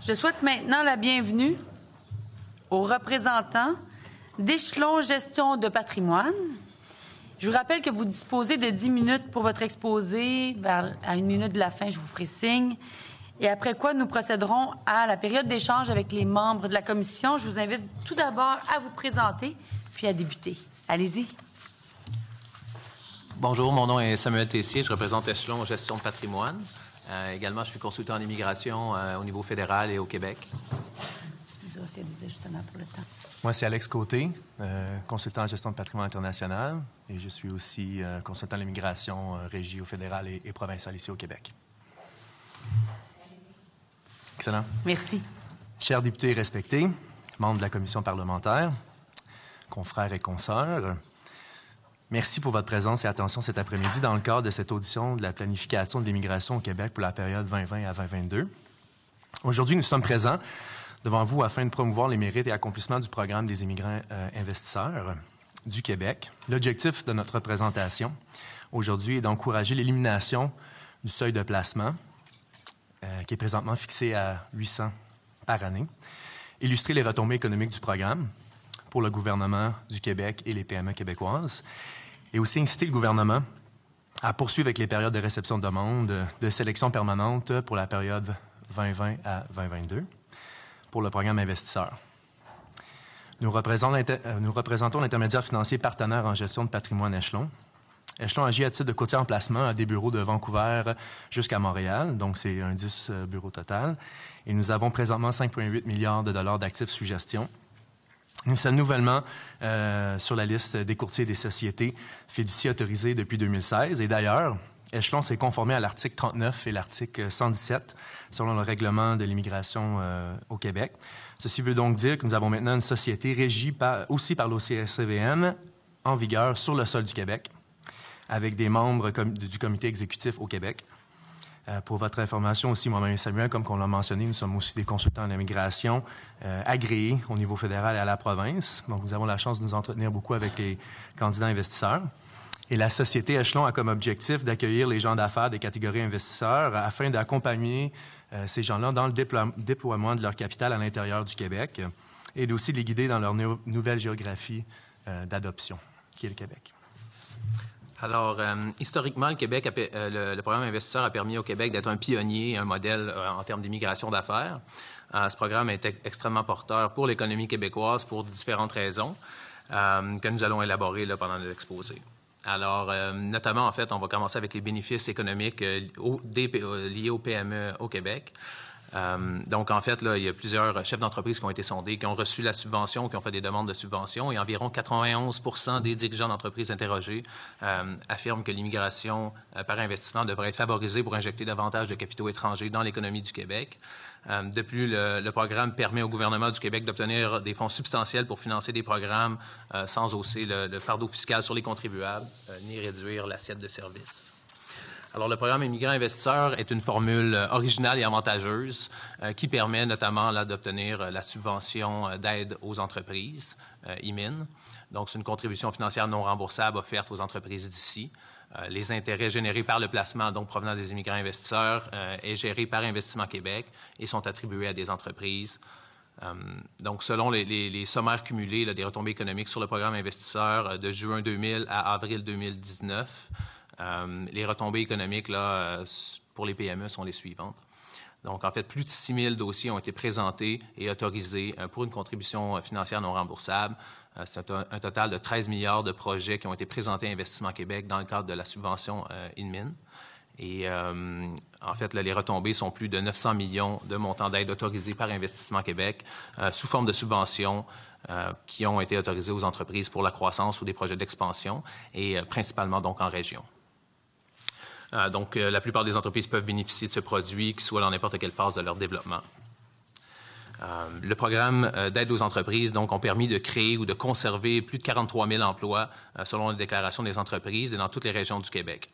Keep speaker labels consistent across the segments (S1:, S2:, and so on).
S1: Je souhaite maintenant la bienvenue aux représentants d'Échelon Gestion de patrimoine. Je vous rappelle que vous disposez de 10 minutes pour votre exposé. À 1 minute de la fin, je vous ferai signe. Et après quoi, nous procéderons à la période d'échange avec les membres de la commission. Je vous invite tout d'abord à vous présenter, puis à débuter. Allez-y.
S2: Bonjour, mon nom est Samuel Tessier. Je représente Échelon Gestion de patrimoine. Également, je suis consultant en immigration au niveau fédéral et au Québec.
S1: S'il y a des ajustements pour le temps.
S3: Moi, c'est Alex Côté, consultant en gestion de patrimoine international. Et je suis aussi consultant en immigration régie au fédéral et provincial ici au Québec. Excellent.
S1: Merci.
S3: Chers députés respectés, membres de la commission parlementaire, confrères et consoeurs, merci pour votre présence et attention cet après-midi dans le cadre de cette audition de la planification de l'immigration au Québec pour la période 2020 à 2022. Aujourd'hui, nous sommes présents devant vous afin de promouvoir les mérites et accomplissements du programme des immigrants investisseurs du Québec. L'objectif de notre présentation aujourd'hui est d'encourager l'élimination du seuil de placement qui est présentement fixé à 800 par année, illustrer les retombées économiques du programme pour le gouvernement du Québec et les PME québécoises, et aussi inciter le gouvernement à poursuivre avec les périodes de réception de demandes de sélection permanente pour la période 2020 à 2022 pour le programme investisseur. Nous représentons l'intermédiaire financier partenaire en gestion de patrimoine Échelon. Échelon agit à titre de courtier en placement à des bureaux de Vancouver jusqu'à Montréal, donc c'est un 10 bureaux total. Et nous avons présentement 5,8 milliards de dollars d'actifs sous gestion. Nous sommes nouvellement sur la liste des courtiers et des sociétés fiduciaires autorisées depuis 2016. Et d'ailleurs, Échelon s'est conformé à l'article 39 et l'article 117 selon le règlement de l'immigration au Québec. Ceci veut donc dire que nous avons maintenant une société régie aussi par l'OCSCVM en vigueur sur le sol du Québec, avec des membres du comité exécutif au Québec. Pour votre information aussi, moi-même et Samuel, comme on l'a mentionné, nous sommes aussi des consultants en immigration agréés au niveau fédéral et à la province. Donc, nous avons la chance de nous entretenir beaucoup avec les candidats investisseurs. Et la société Échelon a comme objectif d'accueillir les gens d'affaires des catégories investisseurs afin d'accompagner ces gens-là dans le déploiement de leur capital à l'intérieur du Québec et aussi de les guider dans leur nouvelle géographie d'adoption, qui est le Québec.
S2: Alors, historiquement, le programme investisseur a permis au Québec d'être un pionnier, un modèle en termes d'immigration d'affaires. Ce programme est extrêmement porteur pour l'économie québécoise pour différentes raisons que nous allons élaborer là, pendant l'exposé. Alors, notamment, en fait, on va commencer avec les bénéfices économiques liés aux PME au Québec. Donc, en fait, là, il y a plusieurs chefs d'entreprise qui ont été sondés, qui ont reçu la subvention, qui ont fait des demandes de subvention, et environ 91% des dirigeants d'entreprises interrogés affirment que l'immigration par investissement devrait être favorisée pour injecter davantage de capitaux étrangers dans l'économie du Québec. De plus, le programme permet au gouvernement du Québec d'obtenir des fonds substantiels pour financer des programmes sans hausser le fardeau fiscal sur les contribuables ni réduire l'assiette de services. Alors, le programme Immigrants investisseurs est une formule originale et avantageuse qui permet notamment d'obtenir la subvention d'aide aux entreprises, IMIN. Donc, c'est une contribution financière non remboursable offerte aux entreprises d'ici. Les intérêts générés par le placement, donc provenant des immigrants investisseurs, est géré par Investissement Québec et sont attribués à des entreprises. Donc, selon les sommaires cumulés des retombées économiques sur le programme investisseur de juin 2000 à avril 2019, les retombées économiques là, pour les PME sont les suivantes. Donc, en fait, plus de 6 000 dossiers ont été présentés et autorisés pour une contribution financière non remboursable. C'est un total de 13 milliards de projets qui ont été présentés à Investissement Québec dans le cadre de la subvention INMIN. Et en fait, là, les retombées sont plus de 900 millions de montants d'aide autorisés par Investissement Québec sous forme de subventions qui ont été autorisées aux entreprises pour la croissance ou des projets d'expansion et principalement donc en région. Donc, la plupart des entreprises peuvent bénéficier de ce produit, qu'ils soient dans n'importe quelle phase de leur développement. Le programme d'aide aux entreprises donc ont permis de créer ou de conserver plus de 43 000 emplois selon la déclaration des entreprises et dans toutes les régions du Québec.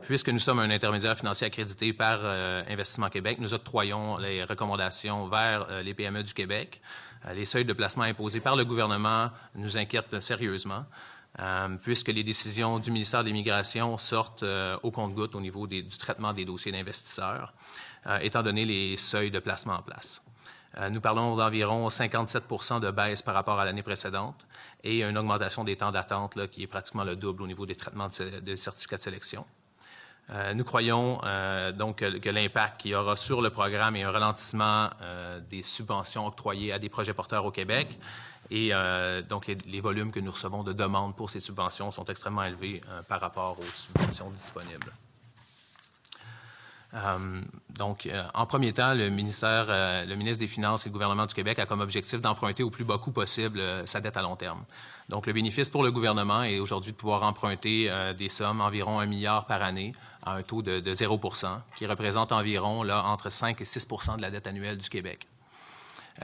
S2: Puisque nous sommes un intermédiaire financier accrédité par Investissement Québec, nous octroyons les recommandations vers les PME du Québec. Les seuils de placement imposés par le gouvernement nous inquiètent sérieusement. Puisque les décisions du ministère de l'Immigration sortent au compte-gouttes au niveau du traitement des dossiers d'investisseurs. étant donné les seuils de placement en place. Nous parlons d'environ 57 % de baisse par rapport à l'année précédente et une augmentation des temps d'attente là, qui est pratiquement le double au niveau des traitements des certificats de sélection. Nous croyons donc que l'impact qu'il y aura sur le programme est un ralentissement des subventions octroyées à des projets porteurs au Québec et donc les volumes que nous recevons de demandes pour ces subventions sont extrêmement élevés par rapport aux subventions disponibles. En premier temps, le ministre des Finances et le gouvernement du Québec a comme objectif d'emprunter au plus bas coût possible sa dette à long terme. Donc, le bénéfice pour le gouvernement est aujourd'hui de pouvoir emprunter des sommes environ 1 milliard par année à un taux de 0 %, qui représente environ là, entre 5 et 6 % de la dette annuelle du Québec.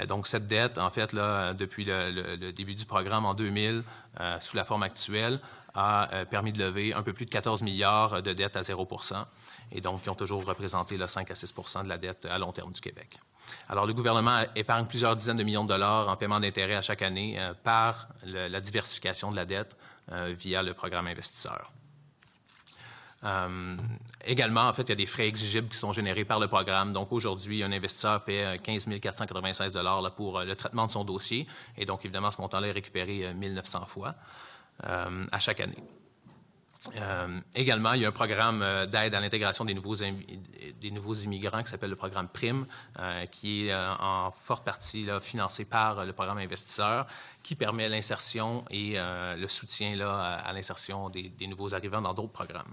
S2: Donc, cette dette, en fait, là, depuis le début du programme en 2000, sous la forme actuelle, a permis de lever un peu plus de 14 milliards de dettes à 0 % et donc qui ont toujours représenté là, 5 à 6 % de la dette à long terme du Québec. Alors, le gouvernement épargne plusieurs dizaines de millions de dollars en paiement d'intérêts à chaque année par la diversification de la dette via le programme investisseur. Également, en fait, il y a des frais exigibles qui sont générés par le programme. Donc, aujourd'hui, un investisseur paie 15 496 $ pour le traitement de son dossier. Et donc, évidemment, ce montant-là est récupéré 1 900 fois à chaque année. Également, il y a un programme d'aide à l'intégration des nouveaux immigrants qui s'appelle le programme PRIM, qui est en forte partie là, financé par le programme investisseur, qui permet l'insertion et le soutien là, à l'insertion des nouveaux arrivants dans d'autres programmes.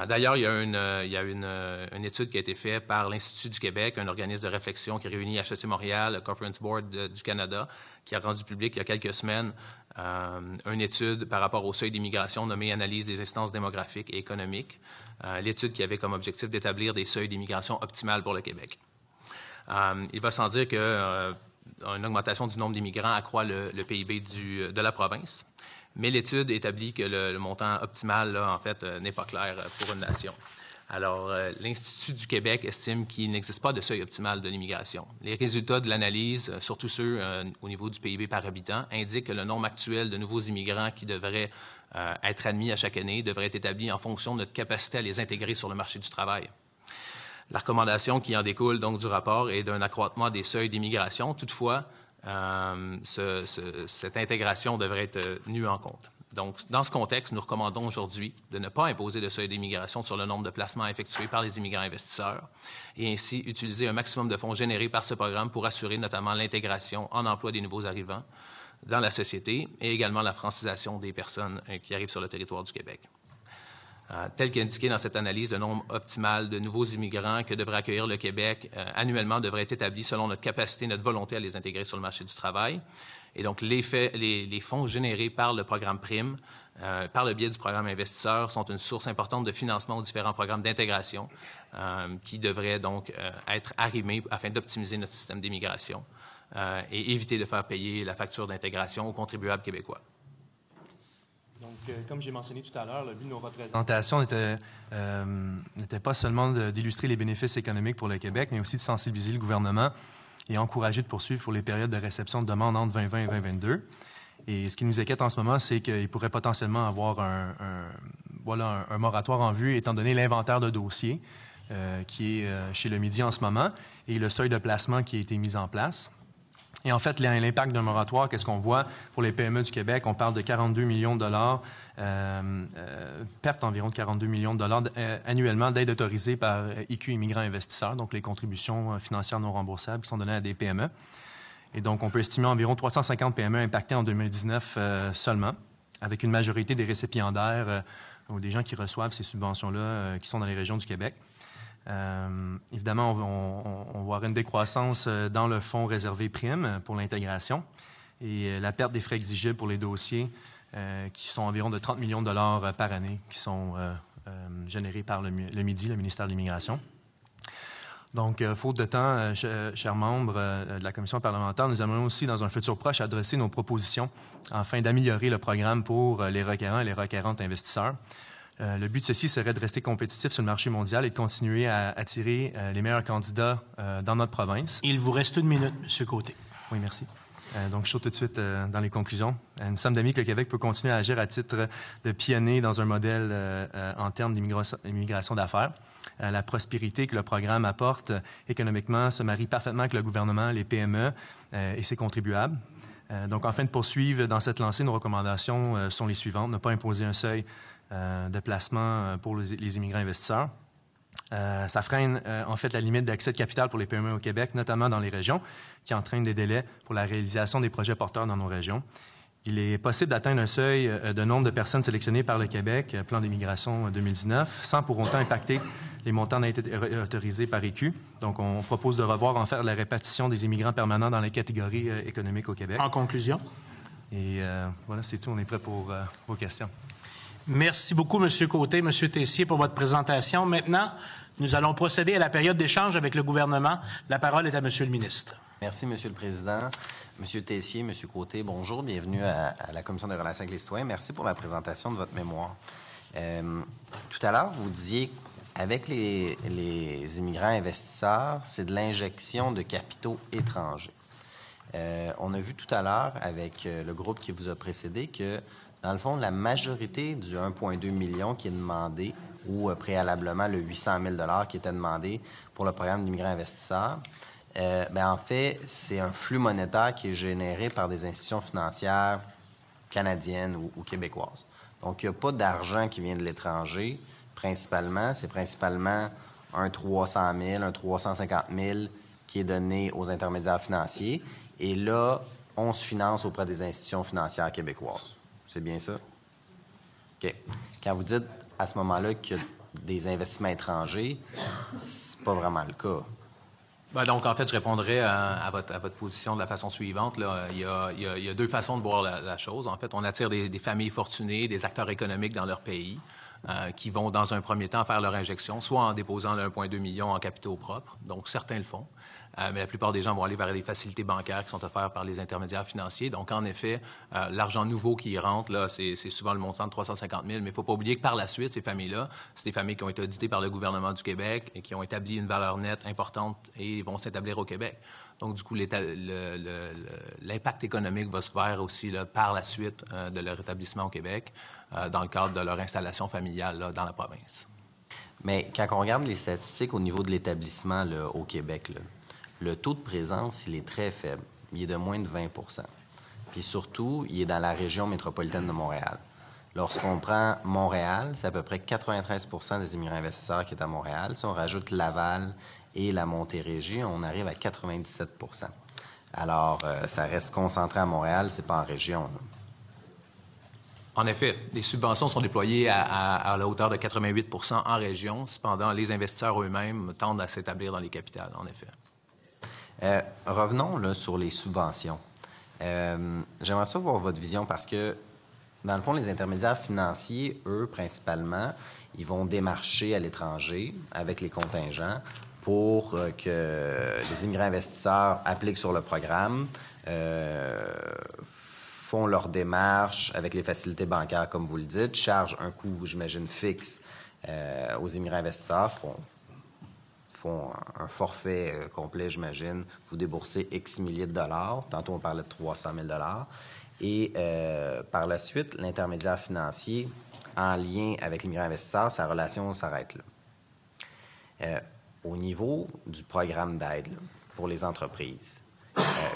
S2: D'ailleurs, il y a une étude qui a été faite par l'Institut du Québec, un organisme de réflexion qui réunit HEC Montréal, le Conference Board du Canada, qui a rendu public il y a quelques semaines une étude par rapport au seuil d'immigration nommée « Analyse des instances démographiques et économiques ». L'étude qui avait comme objectif d'établir des seuils d'immigration optimales pour le Québec. Il va sans dire qu'une augmentation du nombre d'immigrants accroît le PIB de la province. Mais l'étude établit que le montant optimal, là, en fait, n'est pas clair pour une nation. Alors, l'Institut du Québec estime qu'il n'existe pas de seuil optimal de l'immigration. Les résultats de l'analyse, surtout ceux au niveau du PIB par habitant, indiquent que le nombre actuel de nouveaux immigrants qui devraient être admis à chaque année devrait être établi en fonction de notre capacité à les intégrer sur le marché du travail. La recommandation qui en découle donc du rapport est d'un accroissement des seuils d'immigration. Toutefois, cette intégration devrait être tenue en compte. Donc, dans ce contexte, nous recommandons aujourd'hui de ne pas imposer de seuil d'immigration sur le nombre de placements effectués par les immigrants investisseurs et ainsi utiliser un maximum de fonds générés par ce programme pour assurer notamment l'intégration en emploi des nouveaux arrivants dans la société et également la francisation des personnes qui arrivent sur le territoire du Québec. Tel qu'indiqué dans cette analyse, le nombre optimal de nouveaux immigrants que devrait accueillir le Québec annuellement devrait être établi selon notre capacité, notre volonté à les intégrer sur le marché du travail. Et donc, les fonds générés par le programme PRIM, par le biais du programme investisseur, sont une source importante de financement aux différents programmes d'intégration qui devraient donc être arrimés afin d'optimiser notre système d'immigration et éviter de faire payer la facture d'intégration aux contribuables québécois.
S3: Donc, comme j'ai mentionné tout à l'heure, le but de nos représentations n'était pas seulement d'illustrer les bénéfices économiques pour le Québec, mais aussi de sensibiliser le gouvernement et encourager de poursuivre pour les périodes de réception de demandes entre 2020 et 2022. Et ce qui nous inquiète en ce moment, c'est qu'il pourrait potentiellement avoir un moratoire en vue, étant donné l'inventaire de dossiers qui est chez le Midi en ce moment et le seuil de placement qui a été mis en place. Et en fait, l'impact d'un moratoire, qu'est-ce qu'on voit pour les PME du Québec? On parle de 42 millions de dollars, perte environ de 42 millions de dollars annuellement d'aide autorisée par IQ Immigrants Investisseurs, donc les contributions financières non remboursables qui sont données à des PME. Et donc, on peut estimer environ 350 PME impactées en 2019 seulement, avec une majorité des récipiendaires ou des gens qui reçoivent ces subventions-là qui sont dans les régions du Québec. Évidemment, on va avoir une décroissance dans le fonds réservé PRIM pour l'intégration et la perte des frais exigibles pour les dossiers qui sont environ de 30 millions de dollars par année qui sont générés par le Midi, le ministère de l'Immigration. Donc, faute de temps, chers membres de la commission parlementaire, nous aimerions aussi, dans un futur proche, adresser nos propositions afin d'améliorer le programme pour les requérants et les requérantes investisseurs. Le but de ceci serait de rester compétitif sur le marché mondial et de continuer à attirer les meilleurs candidats dans notre province.
S4: Il vous reste 1 minute, M. Côté.
S3: Oui, merci. Donc, je saute tout de suite dans les conclusions. Nous sommes d'amis que le Québec peut continuer à agir à titre de pionnier dans un modèle en termes d'immigration d'affaires. La prospérité que le programme apporte économiquement se marie parfaitement avec le gouvernement, les PME et ses contribuables. Donc, afin de poursuivre dans cette lancée, nos recommandations sont les suivantes. Ne pas imposer un seuil de placement pour les immigrants investisseurs. Ça freine en fait la limite d'accès de capital pour les PME au Québec, notamment dans les régions, qui entraînent des délais pour la réalisation des projets porteurs dans nos régions. Il est possible d'atteindre un seuil de nombre de personnes sélectionnées par le Québec, plan d'immigration 2019, sans pour autant impacter les montants d'aide autorisés par EQ. Donc, on propose de revoir en fait la répartition des immigrants permanents dans les catégories économiques au Québec.
S4: En conclusion.
S3: Et voilà, c'est tout. On est prêt pour vos questions.
S4: Merci beaucoup, M. Côté, M. Tessier, pour votre présentation. Maintenant, nous allons procéder à la période d'échange avec le gouvernement. La parole est à M. le ministre.
S5: Merci, M. le Président. M. Tessier, M. Côté, bonjour. Bienvenue à la Commission des relations avec les citoyens. Merci pour la présentation de votre mémoire. Tout à l'heure, vous disiez qu'avec les immigrants investisseurs, c'est de l'injection de capitaux étrangers. On a vu tout à l'heure avec le groupe qui vous a précédé que, dans le fond, la majorité du 1,2 million qui est demandé, ou préalablement le 800 000 $ qui était demandé pour le programme d'immigrants investisseurs, en fait, c'est un flux monétaire qui est généré par des institutions financières canadiennes ou québécoises. Donc, il n'y a pas d'argent qui vient de l'étranger, principalement. C'est principalement un 300 000, un 350 000 qui est donné aux intermédiaires financiers. Et là, on se finance auprès des institutions financières québécoises. C'est bien ça? OK. Quand vous dites à ce moment-là qu'il y a des investissements étrangers, c'est pas vraiment le cas.
S2: Donc, en fait, je répondrai à votre position de la façon suivante. Là. Il y a deux façons de voir la chose. En fait, on attire des familles fortunées, des acteurs économiques dans leur pays qui vont, dans un premier temps, faire leur injection, soit en déposant le 1,2 million en capitaux propres. Donc, certains le font. Mais la plupart des gens vont aller vers les facilités bancaires qui sont offertes par les intermédiaires financiers. Donc, en effet, l'argent nouveau qui rentre, là, c'est souvent le montant de 350 000. Mais il ne faut pas oublier que par la suite, ces familles-là, c'est des familles qui ont été auditées par le gouvernement du Québec et qui ont établi une valeur nette importante et vont s'établir au Québec. Donc, du coup, l'impact économique va se faire aussi là, par la suite de leur établissement au Québec dans le cadre de leur installation familiale là, dans la province.
S5: Mais quand on regarde les statistiques au niveau de l'établissement là, au Québec, là, le taux de présence, il est très faible. Il est de moins de 20 %. Puis surtout, il est dans la région métropolitaine de Montréal. Lorsqu'on prend Montréal, c'est à peu près 93 % des immigrants investisseurs qui est à Montréal. Si on rajoute Laval et la Montérégie, on arrive à 97 %. Alors, ça reste concentré à Montréal, c'est pas en région. Là.
S2: En effet, les subventions sont déployées à la hauteur de 88 % en région. Cependant, les investisseurs eux-mêmes tendent à s'établir dans les capitales, en effet.
S5: Revenons là, sur les subventions. J'aimerais ça voir votre vision parce que, dans le fond, les intermédiaires financiers, eux, principalement, ils vont démarcher à l'étranger avec les contingents pour que les immigrants investisseurs appliquent sur le programme, font leur démarche avec les facilités bancaires, comme vous le dites, chargent un coût, j'imagine, fixe aux immigrants investisseurs, font un forfait complet, j'imagine. Vous déboursez X milliers de dollars. Tantôt, on parlait de 300 000 $. Et par la suite, l'intermédiaire financier, en lien avec l'immigrant investisseur, sa relation s'arrête là. Au niveau du programme d'aide pour les entreprises,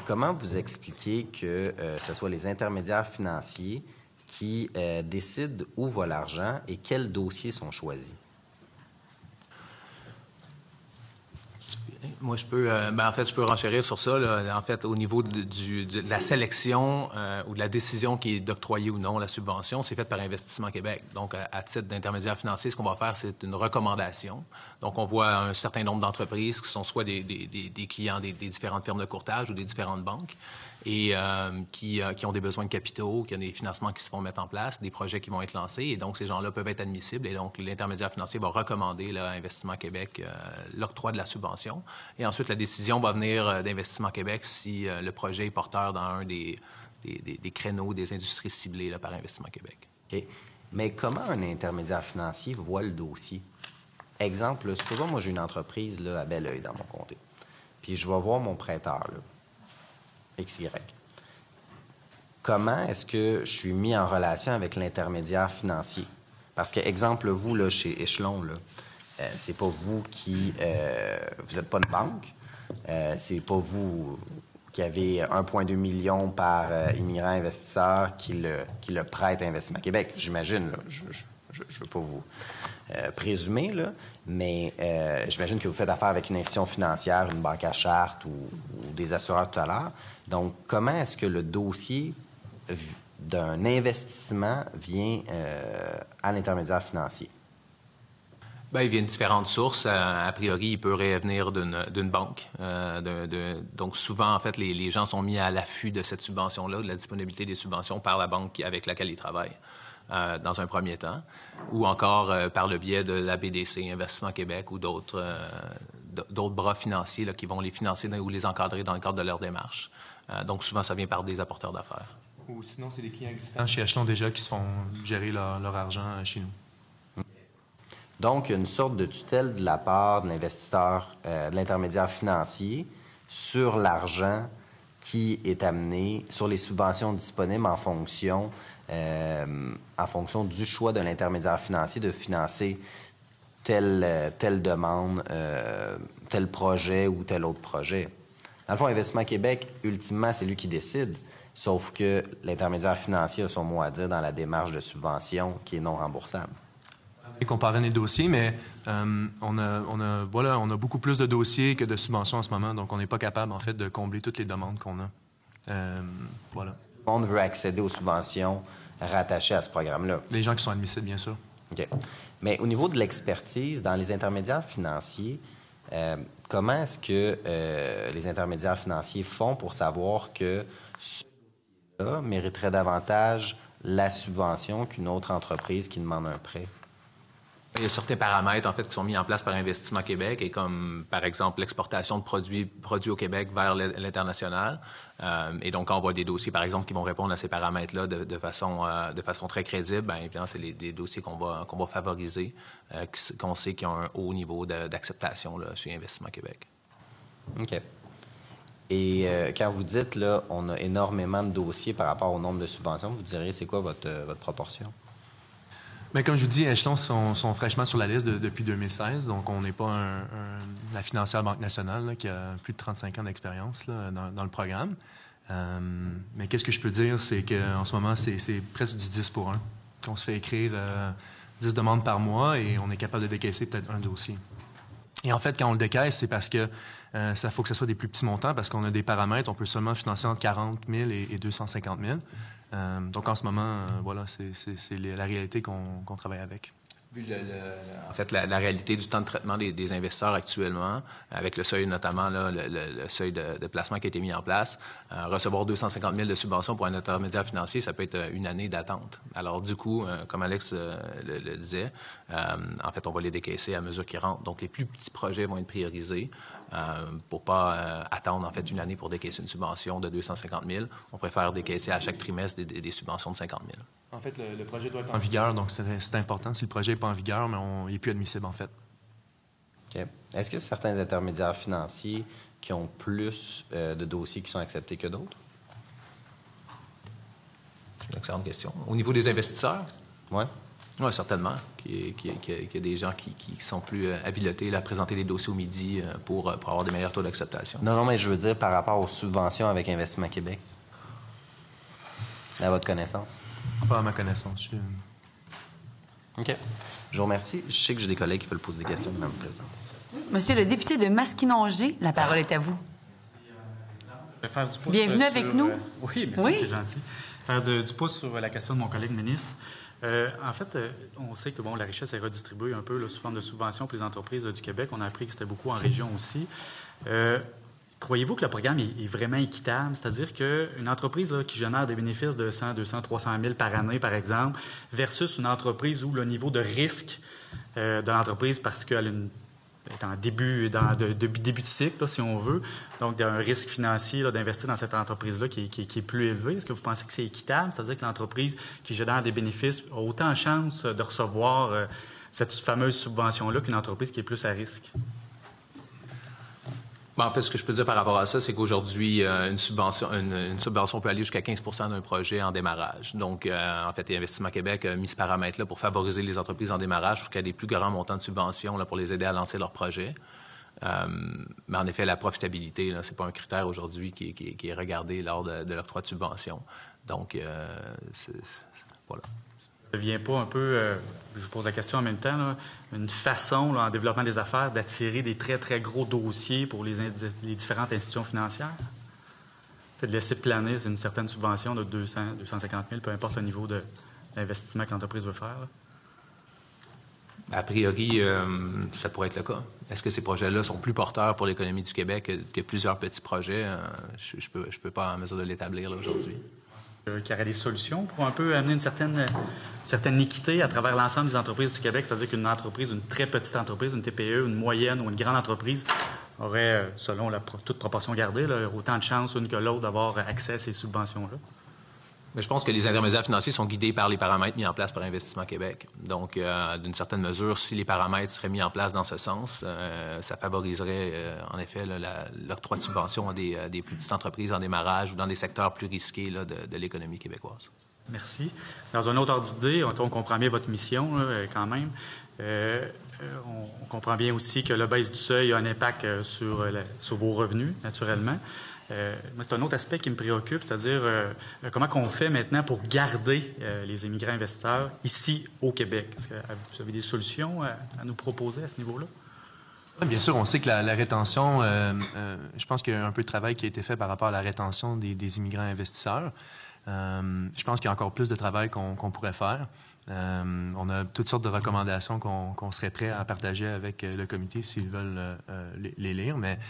S5: comment vous expliquez que ce soit les intermédiaires financiers qui décident où va l'argent et quels dossiers sont choisis?
S2: Moi, je peux renchérir sur ça. Là. En fait, au niveau de la sélection ou de la décision qui est d'octroyer ou non la subvention, c'est fait par Investissement Québec. Donc, à titre d'intermédiaire financier, ce qu'on va faire, c'est une recommandation. Donc, on voit un certain nombre d'entreprises qui sont soit des clients des différentes firmes de courtage ou des différentes banques et qui ont des besoins de capitaux, qui ont des financements qui se vont mettre en place, des projets qui vont être lancés. Et donc, ces gens-là peuvent être admissibles. Et donc, l'intermédiaire financier va recommander là, à Investissement Québec l'octroi de la subvention. Et ensuite, la décision va venir d'Investissement Québec si le projet est porteur dans un des créneaux des industries ciblées là, par Investissement Québec.
S5: OK. Mais comment un intermédiaire financier voit le dossier? Exemple, là, supposons, moi, j'ai une entreprise là, à Belleuil dans mon comté. Puis je vais voir mon prêteur, là, XY. Comment est-ce que je suis mis en relation avec l'intermédiaire financier? Parce que, exemple, vous, là, chez Échelon, là, c'est pas vous qui... vous n'êtes pas une banque. C'est pas vous qui avez 1,2 million par immigrant investisseur qui le prête à Investissement Québec. J'imagine, là. Je ne veux pas vous présumer, là, mais j'imagine que vous faites affaire avec une institution financière, une banque à charte ou des assureurs tout à l'heure. Donc, comment est-ce que le dossier d'un investissement vient à l'intermédiaire financier?
S2: Bien, il vient de différentes sources. A priori, il peut venir d'une banque. Donc, souvent, en fait, les gens sont mis à l'affût de cette subvention-là, de la disponibilité des subventions par la banque avec laquelle ils travaillent, dans un premier temps, ou encore par le biais de la BDC, Investissement Québec, ou d'autres bras financiers là, qui vont les financer ou les encadrer dans le cadre de leur démarche. Donc, souvent, ça vient par des apporteurs d'affaires.
S3: Ou sinon, c'est des clients existants chez Echelon déjà qui se font gérer leur argent chez nous.
S5: Donc, il y a une sorte de tutelle de la part de l'investisseur, de l'intermédiaire financier sur l'argent qui est amené, sur les subventions disponibles en fonction du choix de l'intermédiaire financier de financer telle demande, tel projet ou tel autre projet. Dans le fond, Investissement Québec, ultimement, c'est lui qui décide, sauf que l'intermédiaire financier a son mot à dire dans la démarche de subvention qui est non remboursable.
S3: Comparer les dossiers, mais on a beaucoup plus de dossiers que de subventions en ce moment, donc on n'est pas capable, en fait, de combler toutes les demandes qu'on a. Voilà.
S5: Tout le monde veut accéder aux subventions rattachées à ce programme-là.
S3: Les gens qui sont admissibles, bien sûr.
S5: OK. Mais au niveau de l'expertise, dans les intermédiaires financiers, comment est-ce que les intermédiaires financiers font pour savoir que ce dossier-là mériterait davantage la subvention qu'une autre entreprise qui demande un prêt?
S2: Il y a certains paramètres, en fait, qui sont mis en place par Investissement Québec, et comme, par exemple, l'exportation de produits au Québec vers l'international. Et donc, quand on voit des dossiers, par exemple, qui vont répondre à ces paramètres-là de façon très crédible, bien évidemment, c'est des dossiers qu'on va favoriser, qu'on sait qu'ils ont un haut niveau d'acceptation là, chez Investissement Québec.
S5: OK. Et quand vous dites, là, on a énormément de dossiers par rapport au nombre de subventions, vous diriez, c'est quoi votre proportion?
S3: Mais comme je vous dis, Echelon sont fraîchement sur la liste depuis 2016, donc on n'est pas la financière Banque nationale là, qui a plus de 35 ans d'expérience là, dans le programme. Mais qu'est-ce que je peux dire, c'est qu'en ce moment, c'est presque du 10 pour 1. On se fait écrire 10 demandes par mois et on est capable de décaisser peut-être un dossier. Et en fait, quand on le décaisse, c'est parce que ça faut que ce soit des plus petits montants, parce qu'on a des paramètres, on peut seulement financer entre 40 000 et 250 000. Donc, en ce moment, voilà, c'est la réalité qu'on travaille avec.
S2: Vu en fait, la réalité du temps de traitement des investisseurs actuellement, avec le seuil notamment, là, le seuil de placement qui a été mis en place, recevoir 250 000 de subventions pour un intermédiaire financier, ça peut être une année d'attente. Alors, du coup, comme Alex le disait, en fait, on va les décaisser à mesure qu'ils rentrent. Donc, les plus petits projets vont être priorisés pour pas attendre, en fait, une année pour décaisser une subvention de 250 000. On préfère décaisser à chaque trimestre des subventions de 50 000.
S3: En fait, le projet doit être en vigueur, donc c'est important. Si le projet n'est pas en vigueur, mais il n'est plus admissible, en fait.
S5: OK. Est-ce que certains intermédiaires financiers qui ont plus de dossiers qui sont acceptés que d'autres?
S2: C'est une excellente question. Au niveau des investisseurs?
S5: Oui.
S2: Oui, certainement. Qu'il y a des gens qui sont plus habilités à présenter des dossiers au midi pour avoir des meilleurs taux d'acceptation.
S5: Non, mais je veux dire par rapport aux subventions avec Investissement Québec. À votre connaissance?
S3: Pas à ma connaissance.
S5: OK. Je vous remercie. Je sais que j'ai des collègues qui veulent poser des questions, Mme la Présidente.
S1: Monsieur le député de Masquinongé, la parole est à vous. Bienvenue avec nous.
S6: Oui, merci, c'est gentil. Faire du pouce sur la question de mon collègue ministre. En fait, on sait que la richesse est redistribuée un peu là, sous forme de subventions pour les entreprises du Québec. On a appris que c'était beaucoup en région aussi. Croyez-vous que le programme est vraiment équitable? C'est-à-dire qu'une entreprise là, qui génère des bénéfices de 100, 200, 300 000 par année, par exemple, versus une entreprise où le niveau de risque de l'entreprise, parce qu'elle est en début de cycle, là, si on veut, donc il y a un risque financier là, d'investir dans cette entreprise-là qui est plus élevé. Est-ce que vous pensez que c'est équitable? C'est-à-dire que l'entreprise qui génère des bénéfices a autant de chances de recevoir cette fameuse subvention-là qu'une entreprise qui est plus à risque?
S2: En fait, ce que je peux dire par rapport à ça, c'est qu'aujourd'hui, une subvention peut aller jusqu'à 15 % d'un projet en démarrage. Donc, en fait, Investissement Québec a mis ce paramètre-là pour favoriser les entreprises en démarrage pour qu'il y ait des plus grands montants de subventions là, pour les aider à lancer leur projet. Mais en effet, la profitabilité, ce n'est pas un critère aujourd'hui qui est regardé lors de l'octroi de subvention. Donc, voilà.
S6: Ça ne devient pas un peu, je vous pose la question en même temps, là, une façon, là, en développement des affaires, d'attirer des très, très gros dossiers pour les différentes institutions financières? De laisser planer une certaine subvention de 200, 250 000, peu importe le niveau d'investissement que l'entreprise veut faire. Là.
S2: A priori, ça pourrait être le cas. Est-ce que ces projets-là sont plus porteurs pour l'économie du Québec que plusieurs petits projets? Je peux pas en mesure de l'établir là, aujourd'hui.
S6: Qu'il y aurait des solutions pour un peu amener une certaine équité à travers l'ensemble des entreprises du Québec, c'est-à-dire qu'une entreprise, une très petite entreprise, une TPE, une moyenne ou une grande entreprise aurait, selon toute proportion gardée, là, autant de chances une que l'autre d'avoir accès à ces subventions-là.
S2: Mais je pense que les intermédiaires financiers sont guidés par les paramètres mis en place par Investissement Québec. Donc, d'une certaine mesure, si les paramètres seraient mis en place dans ce sens, ça favoriserait, en effet, l'octroi de subventions à des plus petites entreprises en démarrage ou dans des secteurs plus risqués là, de l'économie québécoise.
S6: Merci. Dans un autre ordre d'idée, on comprend bien votre mission, là, quand même. On comprend bien aussi que la baisse du seuil a un impact sur vos revenus, naturellement. Moi, c'est un autre aspect qui me préoccupe, c'est-à-dire comment on fait maintenant pour garder les immigrants investisseurs ici au Québec. Est-ce que vous avez des solutions à nous proposer à ce niveau-là?
S3: Bien sûr, on sait que la rétention, je pense qu'il y a un peu de travail qui a été fait par rapport à la rétention des immigrants investisseurs. Je pense qu'il y a encore plus de travail qu'on pourrait faire. On a toutes sortes de recommandations qu'on serait prêt à partager avec le comité s'ils veulent les lire. Mais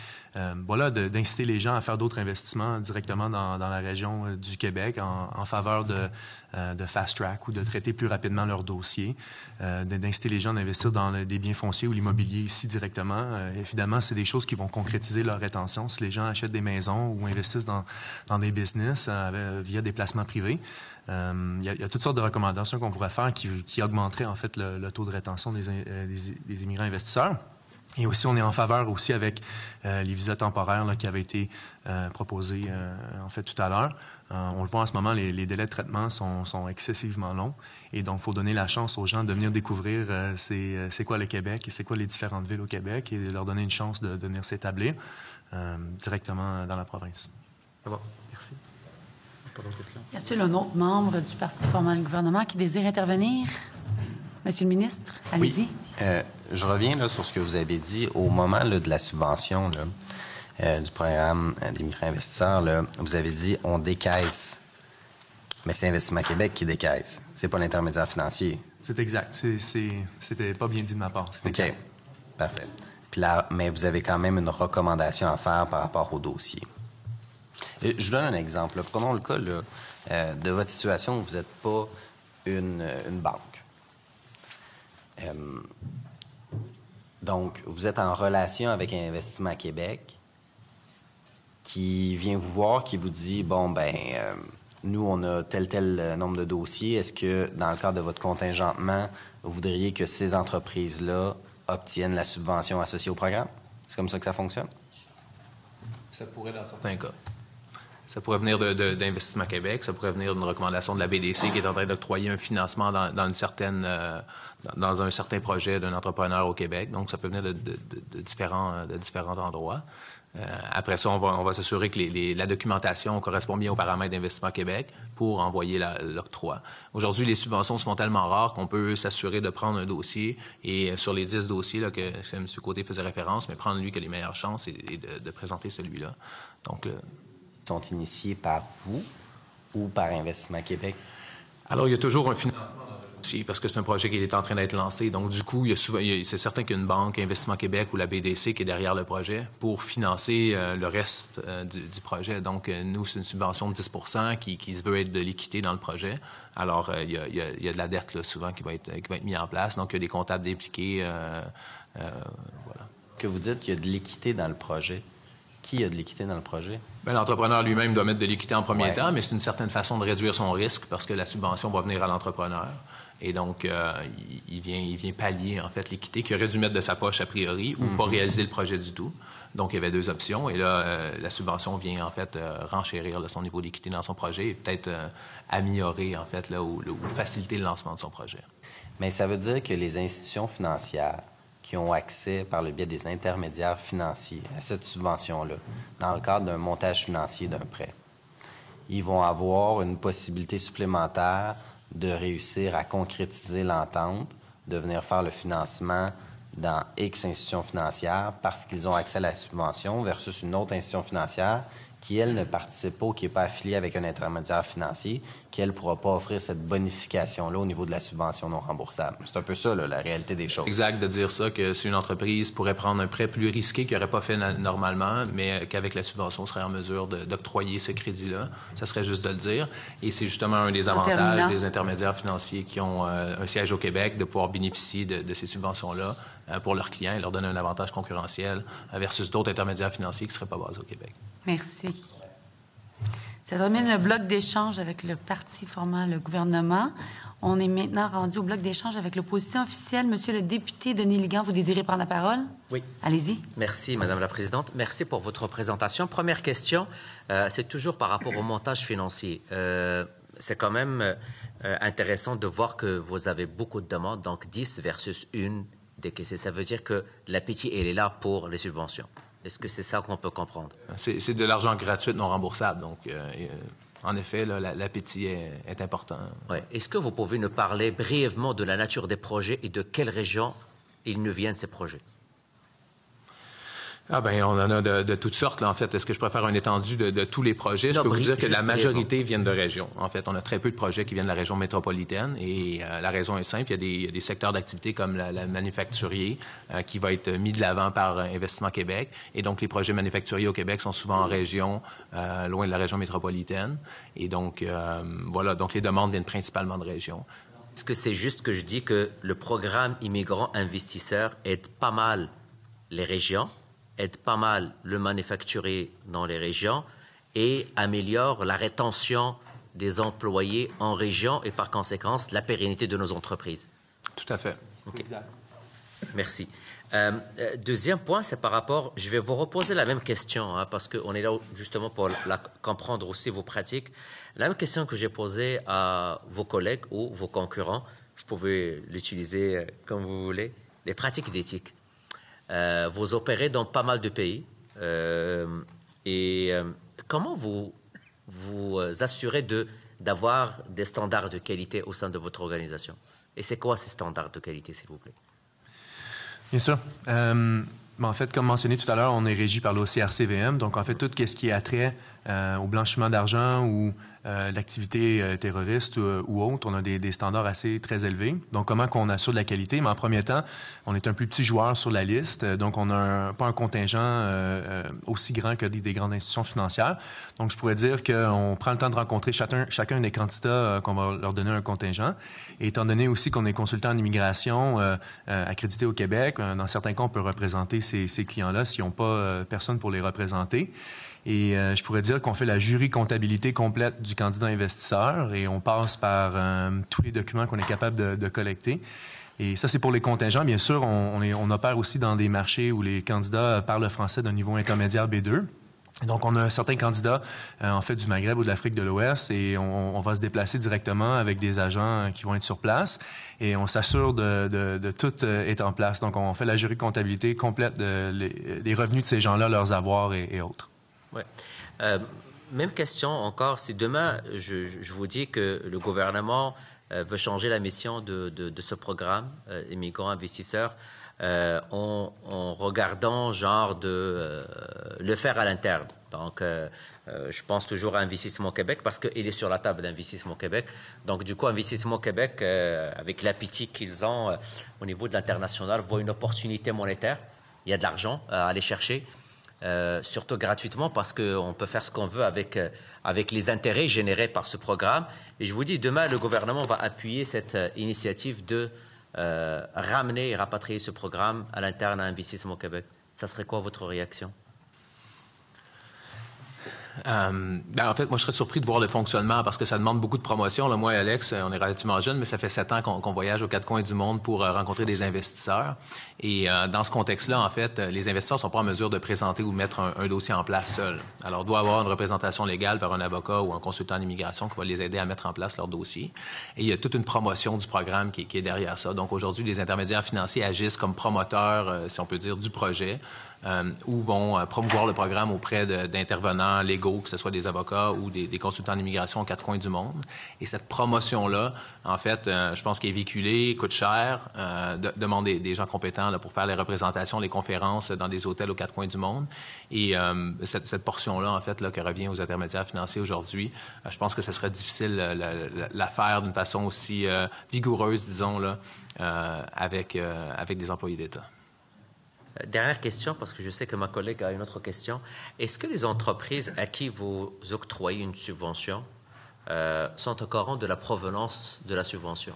S3: voilà, d'inciter les gens à faire d'autres investissements directement dans la région du Québec en faveur de fast-track ou de traiter plus rapidement leurs dossiers, d'inciter les gens à investir dans des biens fonciers ou l'immobilier ici directement. Évidemment, c'est des choses qui vont concrétiser leur rétention si les gens achètent des maisons ou investissent dans des business via des placements privés. Il y a toutes sortes de recommandations qu'on pourrait faire qui augmenteraient en fait le taux de rétention des immigrants investisseurs. Et aussi, on est en faveur aussi avec les visas temporaires là, qui avaient été proposés en fait tout à l'heure. On le voit en ce moment, les délais de traitement sont excessivement longs. Et donc, il faut donner la chance aux gens de venir découvrir c'est quoi le Québec et c'est quoi les différentes villes au Québec et leur donner une chance de venir s'établir directement dans la province.
S6: Ça va. Merci.
S1: Y a-t-il un autre membre du parti formant le gouvernement qui désire intervenir? Monsieur le ministre, allez-y.
S5: Oui. Je reviens là, sur ce que vous avez dit au moment là, de la subvention là, du programme des micro-investisseurs. Là, vous avez dit on décaisse, mais c'est Investissement Québec qui décaisse. C'est pas l'intermédiaire financier.
S3: C'est exact. C'était pas bien dit de ma part.
S5: OK. Exact. Parfait. Puis là, mais vous avez quand même une recommandation à faire par rapport au dossier. Je vous donne un exemple. Là. Prenons le cas là, de votre situation où vous n'êtes pas une banque. Donc, vous êtes en relation avec Investissement Québec qui vient vous voir, qui vous dit, bon, nous, on a tel nombre de dossiers. Est-ce que, dans le cadre de votre contingentement, vous voudriez que ces entreprises-là obtiennent la subvention associée au programme? C'est comme ça que ça fonctionne?
S2: Ça pourrait dans certains cas. Ça pourrait venir d'Investissement Québec, ça pourrait venir d'une recommandation de la BDC qui est en train d'octroyer un financement dans un certain projet d'un entrepreneur au Québec. Donc, ça peut venir de différents endroits. Après ça, on va s'assurer que la documentation correspond bien aux paramètres d'Investissement Québec pour envoyer l'octroi. Aujourd'hui, les subventions se font tellement rares qu'on peut s'assurer de prendre un dossier et sur les 10 dossiers là, que M. Côté faisait référence, mais prendre lui qui a les meilleures chances et de présenter celui-là. Donc,
S5: sont initiés par vous ou par Investissement Québec?
S2: Alors, il y a toujours un financement dans le dossier parce que c'est un projet qui est en train d'être lancé. Donc, du coup, c'est certain qu'il y a une banque, Investissement Québec ou la BDC qui est derrière le projet pour financer le reste du projet. Donc, nous, c'est une subvention de 10 % qui se veut être de l'équité dans le projet. Alors, il y a de la dette là, souvent qui va être mise en place. Donc, il y a des comptables impliqués. Voilà.
S5: Que vous dites qu'il y a de l'équité dans le projet. Qui a de l'équité dans le projet?
S2: Bien, l'entrepreneur lui-même doit mettre de l'équité en premier
S5: Ouais.
S2: temps, mais c'est une certaine façon de réduire son risque parce que la subvention va venir à l'entrepreneur. Et donc, il vient pallier, en fait, l'équité qu'il aurait dû mettre de sa poche a priori ou pas réaliser le projet du tout. Donc, il y avait deux options. Et là, la subvention vient, en fait, renchérir là, son niveau d'équité dans son projet et peut-être améliorer, en fait, là, ou faciliter le lancement de son projet.
S5: Mais ça veut dire que les institutions financières qui ont accès par le biais des intermédiaires financiers à cette subvention-là, dans le cadre d'un montage financier d'un prêt, ils vont avoir une possibilité supplémentaire de réussir à concrétiser l'entente, de venir faire le financement dans X institutions financières parce qu'ils ont accès à la subvention versus une autre institution financière qui, elle, ne participe pas ou qui n'est pas affiliée avec un intermédiaire financier, qui, elle, ne pourra pas offrir cette bonification-là au niveau de la subvention non remboursable. C'est un peu ça, là, la réalité des choses.
S2: Exact, de dire ça, que si une entreprise pourrait prendre un prêt plus risqué qu'il n'aurait pas fait normalement, mais qu'avec la subvention, on serait en mesure d'octroyer ce crédit-là. Ça serait juste de le dire. Et c'est justement un des avantages des intermédiaires financiers qui ont un siège au Québec, de pouvoir bénéficier de ces subventions-là pour leurs clients et leur donner un avantage concurrentiel versus d'autres intermédiaires financiers qui ne seraient pas basés au Québec.
S1: Merci. Ça termine le bloc d'échange avec le parti formant le gouvernement. On est maintenant rendu au bloc d'échange avec l'opposition officielle. Monsieur le député Denis Ligan, vous désirez prendre la parole?
S7: Oui.
S1: Allez-y.
S7: Merci, Madame la Présidente. Merci pour votre présentation. Première question, c'est toujours par rapport au montage financier. C'est quand même intéressant de voir que vous avez beaucoup de demandes, donc 10 versus 1 décaissée. Ça veut dire que l'appétit, elle est là pour les subventions. Est-ce que c'est ça qu'on peut comprendre?
S2: C'est de l'argent gratuit non remboursable. Donc, en effet, l'appétit est important.
S7: Ouais. Est-ce que vous pouvez nous parler brièvement de la nature des projets et de quelle région ils nous viennent, ces projets?
S2: Ah ben, on en a de toutes sortes, là, en fait. Est-ce que je préfère un étendu de tous les projets? Je peux vous dire que la majorité viennent de régions. En fait, on a très peu de projets qui viennent de la région métropolitaine et la raison est simple. Il y a des secteurs d'activité comme la manufacturier qui va être mis de l'avant par Investissement Québec. Et donc, les projets manufacturiers au Québec sont souvent en région, loin de la région métropolitaine. Et donc, voilà. Donc, les demandes viennent principalement de régions.
S7: Est-ce que c'est juste que je dis que le programme immigrants investisseurs aide pas mal les régions, aide pas mal le manufacturier dans les régions et améliore la rétention des employés en région et par conséquent la pérennité de nos entreprises?
S2: Tout à fait.
S7: Okay. Merci. Deuxième point, c'est par rapport, je vais vous reposer la même question, parce qu'on est là justement pour comprendre aussi vos pratiques. La même question que j'ai posée à vos collègues ou vos concurrents, vous pouvez l'utiliser comme vous voulez, les pratiques d'éthique. Vous opérez dans pas mal de pays comment vous assurez d'avoir des standards de qualité au sein de votre organisation? Et c'est quoi ces standards de qualité, s'il vous plaît?
S3: Bien sûr. En fait, comme mentionné tout à l'heure, on est régi par l'OCRCVM. Donc, en fait, tout ce qui est attrait au blanchiment d'argent ou l'activité terroriste ou autre, on a des standards très élevés. Donc, comment qu'on assure de la qualité? Mais en premier temps, on est un plus petit joueur sur la liste. Donc, on n'a pas un contingent aussi grand que des grandes institutions financières. Donc, je pourrais dire qu'on prend le temps de rencontrer chacun des candidats qu'on va leur donner un contingent. Et étant donné aussi qu'on est consultant en immigration accrédité au Québec, dans certains cas, on peut représenter ces clients-là s'ils n'ont pas personne pour les représenter. Et je pourrais dire qu'on fait la jury comptabilité complète du candidat investisseur et on passe par tous les documents qu'on est capable de collecter. Et ça, c'est pour les contingents. Bien sûr, on opère aussi dans des marchés où les candidats parlent français d'un niveau intermédiaire B2. Et donc, on a certains candidats, en fait, du Maghreb ou de l'Afrique de l'Ouest et on va se déplacer directement avec des agents qui vont être sur place et on s'assure de tout être en place. Donc, on fait la jury comptabilité complète des revenus de ces gens-là, leurs avoirs et autres.
S7: Oui. Même question encore, si demain, je vous dis que le gouvernement veut changer la mission de ce programme, immigrants investisseurs, en regardant genre de le faire à l'interne. Donc, je pense toujours à Investissement Québec parce qu'il est sur la table d'Investissement Québec. Donc, du coup, Investissement Québec, avec l'appétit qu'ils ont au niveau de l'international, voit une opportunité monétaire. Il y a de l'argent à aller chercher. Surtout gratuitement parce qu'on peut faire ce qu'on veut avec les intérêts générés par ce programme. Et je vous dis, demain, le gouvernement va appuyer cette initiative de ramener et rapatrier ce programme à l'interne à Investissement Québec. Ça serait quoi votre réaction?
S2: En fait, moi, je serais surpris de voir le fonctionnement parce que ça demande beaucoup de promotion. Là, moi et Alex, on est relativement jeunes, mais ça fait 7 ans qu'on voyage aux 4 coins du monde pour rencontrer des investisseurs. Et dans ce contexte-là, en fait, les investisseurs sont pas en mesure de présenter ou mettre un dossier en place seuls. Alors, il doit y avoir une représentation légale par un avocat ou un consultant d'immigration qui va les aider à mettre en place leur dossier. Et il y a toute une promotion du programme qui est derrière ça. Donc, aujourd'hui, les intermédiaires financiers agissent comme promoteurs, si on peut dire, du projet. Ou vont promouvoir le programme auprès d'intervenants légaux, que ce soit des avocats ou des consultants d'immigration aux 4 coins du monde. Et cette promotion-là, en fait, je pense qu'elle est véhiculée, coûte cher, demande des gens compétents là, pour faire les représentations, les conférences dans des hôtels aux 4 coins du monde. Et cette portion-là, en fait, là, qui revient aux intermédiaires financiers aujourd'hui, je pense que ce serait difficile la faire d'une façon aussi vigoureuse, disons, là, avec des employés d'État.
S7: Dernière question, parce que je sais que ma collègue a une autre question. Est-ce que les entreprises à qui vous octroyez une subvention sont au courant de la provenance de la subvention?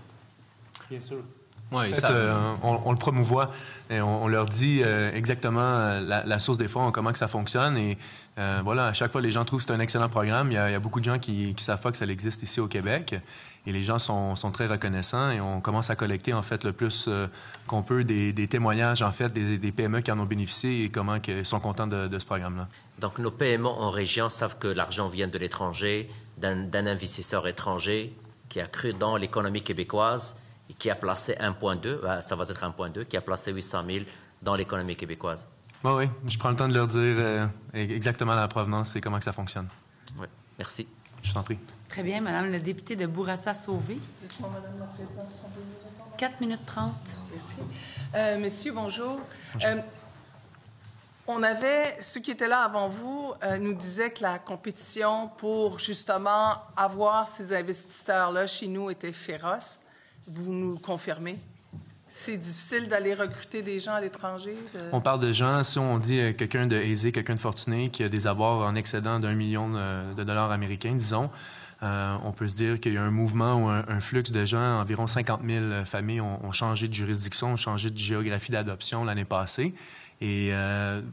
S6: Bien sûr.
S3: Oui, en fait, on le promouvoit et on leur dit exactement la source des fonds, comment que ça fonctionne. Et voilà, à chaque fois, les gens trouvent que c'est un excellent programme. Il y a beaucoup de gens qui ne savent pas que ça existe ici au Québec. Et les gens sont très reconnaissants et on commence à collecter, en fait, le plus qu'on peut des témoignages, en fait, des PME qui en ont bénéficié et comment ils sont contents de ce programme-là.
S7: Donc, nos PME en région savent que l'argent vient de l'étranger, d'un investisseur étranger qui a cru dans l'économie québécoise et qui a placé 1,2, ça va être 1,2, qui a placé 800 000 dans l'économie québécoise.
S3: Oui, je prends le temps de leur dire exactement la provenance et comment que ça fonctionne.
S7: Oui, merci.
S3: Je t'en prie.
S1: Très bien, Madame la députée de Bourassa-Sauvé.
S8: Dites-moi, Madame la Présidente,
S1: 4 minutes 30.
S8: Merci. Messieurs, bonjour. Ceux qui étaient là avant vous nous disaient que la compétition pour justement avoir ces investisseurs-là chez nous était féroce. Vous nous le confirmez? C'est difficile d'aller recruter des gens à l'étranger?
S3: On parle de gens, si on dit quelqu'un de aisé, quelqu'un de fortuné, qui a des avoirs en excédent d'1 million de dollars américains, disons, on peut se dire qu'il y a un mouvement ou un flux de gens, environ 50 000 familles ont changé de juridiction, ont changé de géographie d'adoption l'année passée. Et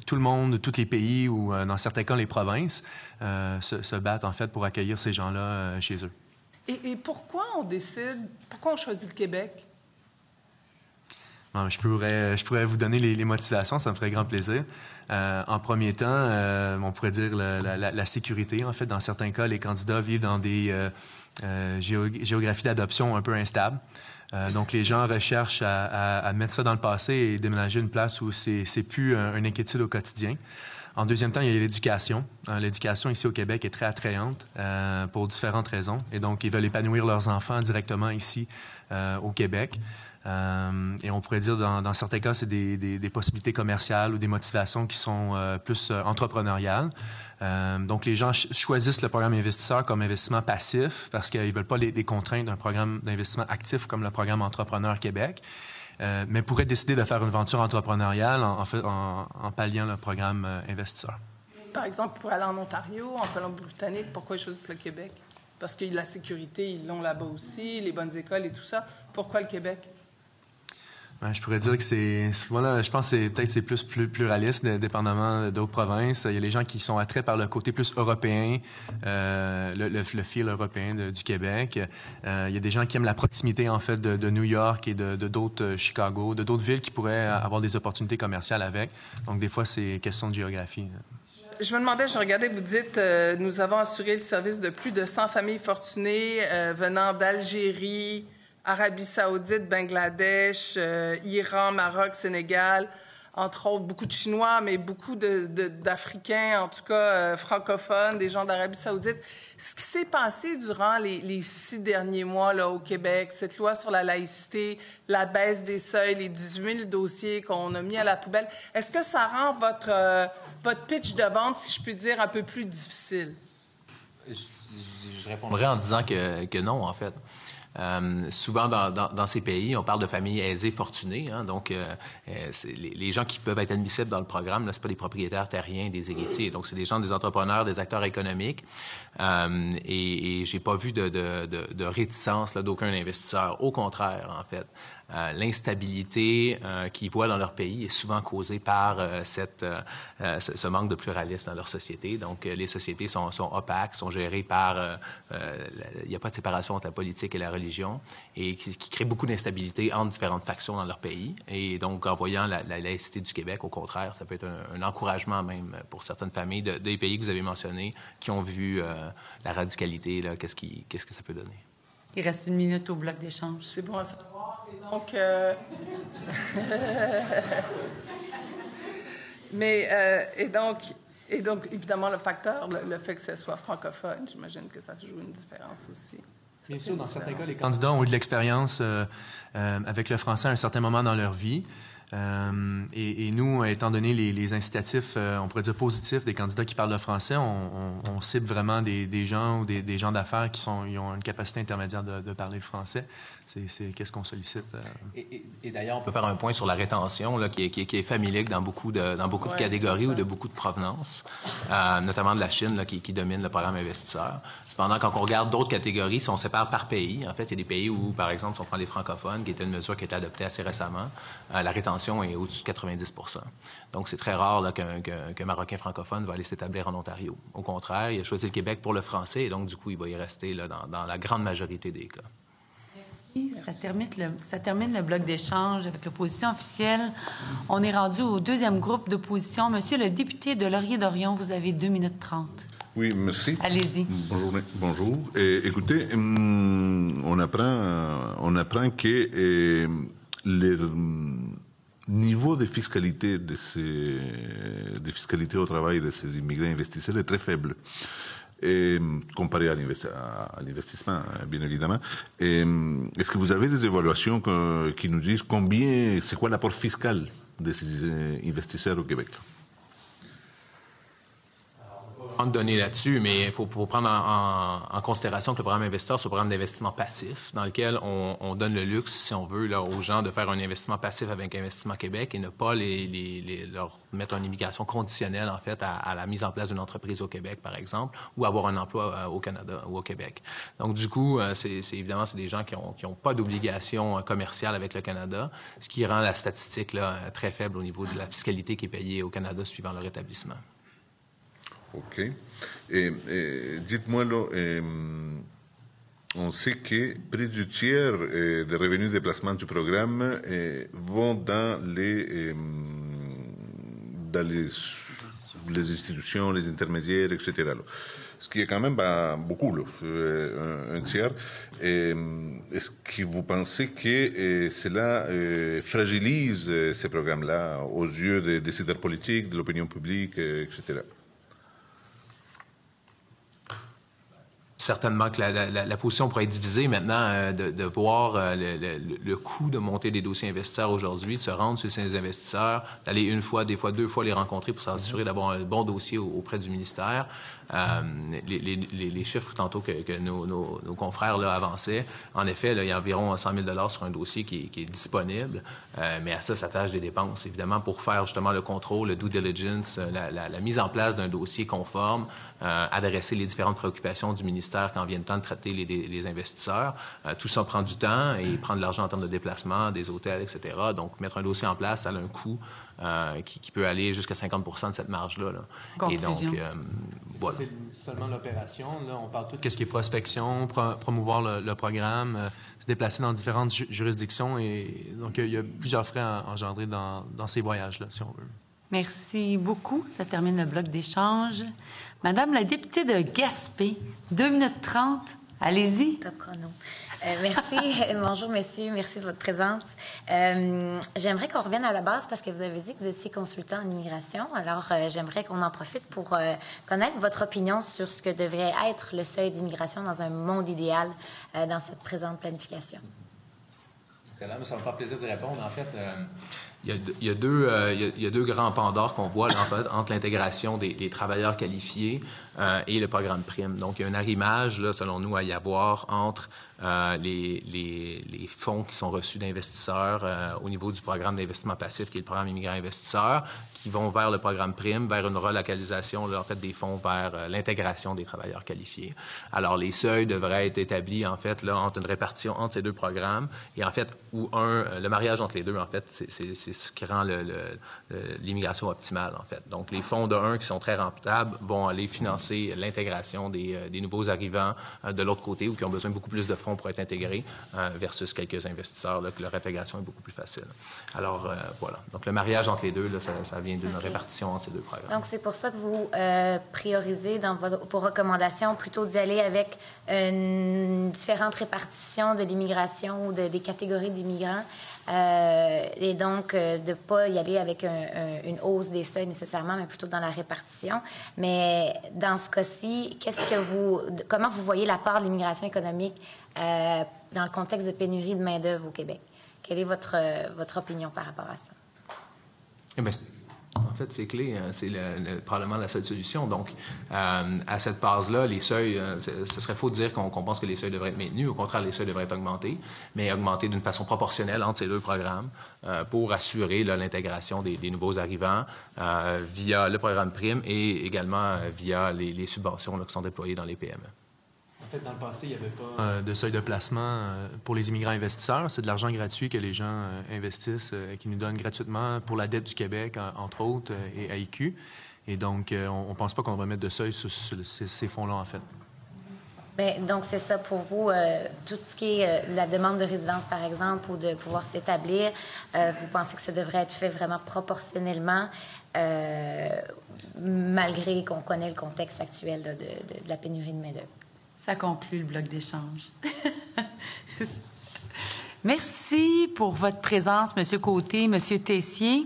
S3: tout le monde, tous les pays ou dans certains cas les provinces se battent en fait pour accueillir ces gens-là chez eux.
S8: Et pourquoi on choisit le Québec?
S3: Bon, je pourrais vous donner les motivations, ça me ferait grand plaisir. En premier temps, on pourrait dire la sécurité. En fait, dans certains cas, les candidats vivent dans des géographies d'adoption un peu instables. Donc, les gens recherchent à mettre ça dans le passé et déménager une place où c'est plus une inquiétude au quotidien. En deuxième temps, il y a l'éducation. L'éducation ici au Québec est très attrayante pour différentes raisons. Et donc, ils veulent épanouir leurs enfants directement ici au Québec. Et on pourrait dire, dans certains cas, c'est des possibilités commerciales ou des motivations qui sont plus entrepreneuriales. Donc, les gens choisissent le programme investisseur comme investissement passif parce qu'ils ne veulent pas les contraintes d'un programme d'investissement actif comme le programme Entrepreneur Québec. Mais pourraient décider de faire une aventure entrepreneuriale en palliant le programme investisseur.
S8: Par exemple, pour aller en Ontario, en Colombie-Britannique, pourquoi ils choisissent le Québec? Parce que la sécurité, ils l'ont là-bas aussi, les bonnes écoles et tout ça. Pourquoi le Québec?
S3: Je pourrais dire que je pense que c'est plus pluraliste, dépendamment d'autres provinces. Il y a les gens qui sont attraits par le côté plus européen, le fil européen du Québec. Il y a des gens qui aiment la proximité, en fait, de New York et de d'autres Chicago, de d'autres villes qui pourraient avoir des opportunités commerciales avec. Donc, des fois, c'est question de géographie.
S8: Je me demandais, je regardais, vous dites, nous avons assuré le service de plus de 100 familles fortunées venant d'Algérie, Arabie Saoudite, Bangladesh, Iran, Maroc, Sénégal, entre autres, beaucoup de Chinois, mais beaucoup d'Africains, en tout cas francophones, des gens d'Arabie Saoudite. Ce qui s'est passé durant les 6 derniers mois là, au Québec, cette loi sur la laïcité, la baisse des seuils, les 18 000 dossiers qu'on a mis à la poubelle, est-ce que ça rend votre pitch de vente, si je puis dire, un peu plus difficile?
S2: Je répondrais en disant que non, en fait. Souvent, dans ces pays, on parle de familles aisées, fortunées. Hein, donc, les gens qui peuvent être admissibles dans le programme, là, c'est pas des propriétaires terriens, des héritiers. Donc, c'est des gens, des entrepreneurs, des acteurs économiques. Et j'ai pas vu de réticence là, d'aucun investisseur. Au contraire, en fait. l'instabilité qu'ils voient dans leur pays est souvent causée par ce manque de pluralisme dans leur société. Donc, les sociétés sont opaques, sont gérées par... il n'y a pas de séparation entre la politique et la religion, et qui crée beaucoup d'instabilité entre différentes factions dans leur pays. Et donc, en voyant la laïcité du Québec, au contraire, ça peut être un encouragement même pour certaines familles des pays que vous avez mentionnés qui ont vu la radicalité, là, qu'est-ce que ça peut donner.
S1: Il reste 1 minute au bloc d'échange.
S8: C'est bon à savoir. Et donc, évidemment, le facteur, le fait que ce soit francophone, j'imagine que ça joue une différence aussi.
S3: Bien sûr, dans certains cas, les candidats ont eu de l'expérience avec le français à un certain moment dans leur vie. Et nous, étant donné les incitatifs, on pourrait dire positifs des candidats qui parlent le français, on cible vraiment des gens ou des gens d'affaires qui ont une capacité intermédiaire de parler le français. C'est qu'est-ce qu'on sollicite.
S2: Et d'ailleurs, on peut faire un point sur la rétention là, qui est familique dans beaucoup de catégories ou de beaucoup de provenances, notamment de la Chine là, qui domine le programme investisseur. Cependant, quand on regarde d'autres catégories, si on sépare par pays, en fait, il y a des pays où, par exemple, si on prend les francophones, qui était une mesure qui a été adoptée assez récemment, la rétention est au-dessus de 90 %. Donc, c'est très rare là, qu'un Marocain francophone va aller s'établir en Ontario. Au contraire, il a choisi le Québec pour le français et donc, du coup, il va y rester là, dans la grande majorité des cas.
S1: Ça termine le bloc d'échange avec l'opposition officielle. On est rendu au deuxième groupe d'opposition. Monsieur le député de Laurier-Dorion, vous avez 2 minutes 30.
S9: Oui, merci.
S1: Allez-y.
S9: Bonjour. Écoutez, on apprend que le niveau de fiscalité au travail de ces immigrés investisseurs est très faible. Comparé à l'investissement, bien évidemment. Est-ce que vous avez des évaluations qui nous disent c'est quoi l'apport fiscal de ces investisseurs au Québec?
S2: De données là-dessus, mais il faut prendre en considération que le programme investisseur, c'est un programme d'investissement passif dans lequel on donne le luxe, si on veut, là, aux gens de faire un investissement passif avec Investissement Québec et ne pas leur mettre une immigration conditionnelle, en fait, à la mise en place d'une entreprise au Québec, par exemple, ou avoir un emploi au Canada ou au Québec. Donc, du coup, évidemment, c'est des gens qui ont pas d'obligation commerciale avec le Canada, ce qui rend la statistique là, très faible au niveau de la fiscalité qui est payée au Canada suivant leur établissement.
S9: OK. Dites-moi, là, on sait que près du tiers des revenus de déplacement du programme vont dans les institutions, les intermédiaires, etc. Là. Ce qui est quand même beaucoup, là, un tiers. Est-ce que vous pensez que cela fragilise ces programmes-là aux yeux des décideurs politiques, de l'opinion publique, etc.?
S2: Certainement que la position pourrait être divisée maintenant, de voir le coût de monter des dossiers investisseurs aujourd'hui, de se rendre sur ces investisseurs, d'aller une fois, des fois 2 fois les rencontrer pour s'assurer d'avoir un bon dossier auprès du ministère. Les chiffres tantôt que nos confrères là, avançaient, en effet, là, il y a environ 100 000 sur un dossier qui est disponible, mais à ça s'attachent des dépenses, évidemment, pour faire justement le contrôle, le due diligence, la mise en place d'un dossier conforme, adresser les différentes préoccupations du ministère quand vient le temps de traiter les investisseurs. Tout ça prend du temps et prend de l'argent en termes de déplacement, des hôtels, etc. Donc, mettre un dossier en place, ça a un coût qui peut aller jusqu'à 50 % de cette marge-là. Là.
S1: Conclusion.
S2: Et donc,
S3: voilà. C'est seulement l'opération. Là, on parle tout de ce qui est prospection, promouvoir le programme, se déplacer dans différentes juridictions. Et donc, il y a plusieurs frais engendrés dans ces voyages-là, si on veut.
S1: Merci beaucoup. Ça termine le bloc d'échange. Madame la députée de Gaspé, 2 minutes 30. Allez-y.
S10: Top chrono. Merci. Bonjour, messieurs. Merci de votre présence. J'aimerais qu'on revienne à la base parce que vous avez dit que vous étiez consultant en immigration. Alors, j'aimerais qu'on en profite pour connaître votre opinion sur ce que devrait être le seuil d'immigration dans un monde idéal dans cette présente planification.
S2: Ça me fait plaisir d'y répondre. En fait, Il y a deux grands pans d'or qu'on voit là, en fait, entre l'intégration des travailleurs qualifiés et le programme PRIME. Donc, il y a un arrimage, là, selon nous, à y avoir entre les fonds qui sont reçus d'investisseurs au niveau du programme d'investissement passif, qui est le programme Immigrants Investisseurs, qui vont vers le programme PRIME, vers une relocalisation là, en fait, des fonds vers l'intégration des travailleurs qualifiés. Alors, les seuils devraient être établis, en fait, là, entre une répartition entre ces deux programmes et, en fait, le mariage entre les deux, en fait, c'est ce qui rend l'immigration optimale, en fait. Donc, les fonds de un qui sont très rentables vont aller financer l'intégration des nouveaux arrivants de l'autre côté ou qui ont besoin de beaucoup plus de fonds pour être intégrés versus quelques investisseurs là, que leur intégration est beaucoup plus facile. Alors, voilà. Donc, le mariage entre les deux, là, ça vient d'une répartition entre ces deux programmes.
S10: Donc, c'est pour ça que vous priorisez dans vos recommandations plutôt d'y aller avec une différente répartition de l'immigration ou des catégories d'immigrants et donc de ne pas y aller avec une hausse des seuils nécessairement, mais plutôt dans la répartition. Mais dans ce cas-ci, comment vous voyez la part de l'immigration économique dans le contexte de pénurie de main-d'œuvre au Québec? Quelle est votre opinion par rapport à ça?
S2: Eh bien, en fait, c'est clé. C'est probablement la seule solution. Donc, à cette base-là, les seuils, ce serait faux de dire qu'on pense que les seuils devraient être maintenus. Au contraire, les seuils devraient être augmentés, mais augmentés d'une façon proportionnelle entre ces deux programmes pour assurer l'intégration des nouveaux arrivants via le programme PRIME et également via les subventions là, qui sont déployées dans les PME.
S3: En fait, dans le passé, il n'y avait pas de seuil de placement pour les immigrants investisseurs. C'est de l'argent gratuit que les gens investissent, qui nous donnent gratuitement pour la dette du Québec, entre autres, et AIQ. Et donc, on ne pense pas qu'on va mettre de seuil sur ces fonds-là, en fait.
S10: Bien, donc, c'est ça pour vous. Tout ce qui est la demande de résidence, par exemple, ou de pouvoir s'établir, vous pensez que ça devrait être fait vraiment proportionnellement, malgré qu'on connaît le contexte actuel là, de la pénurie de main-d'œuvre.
S1: Ça conclut le bloc d'échange. Merci pour votre présence, M. Côté, M. Tessier.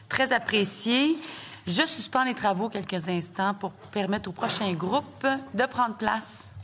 S1: Très apprécié. Je suspends les travaux quelques instants pour permettre au prochain groupe de prendre place.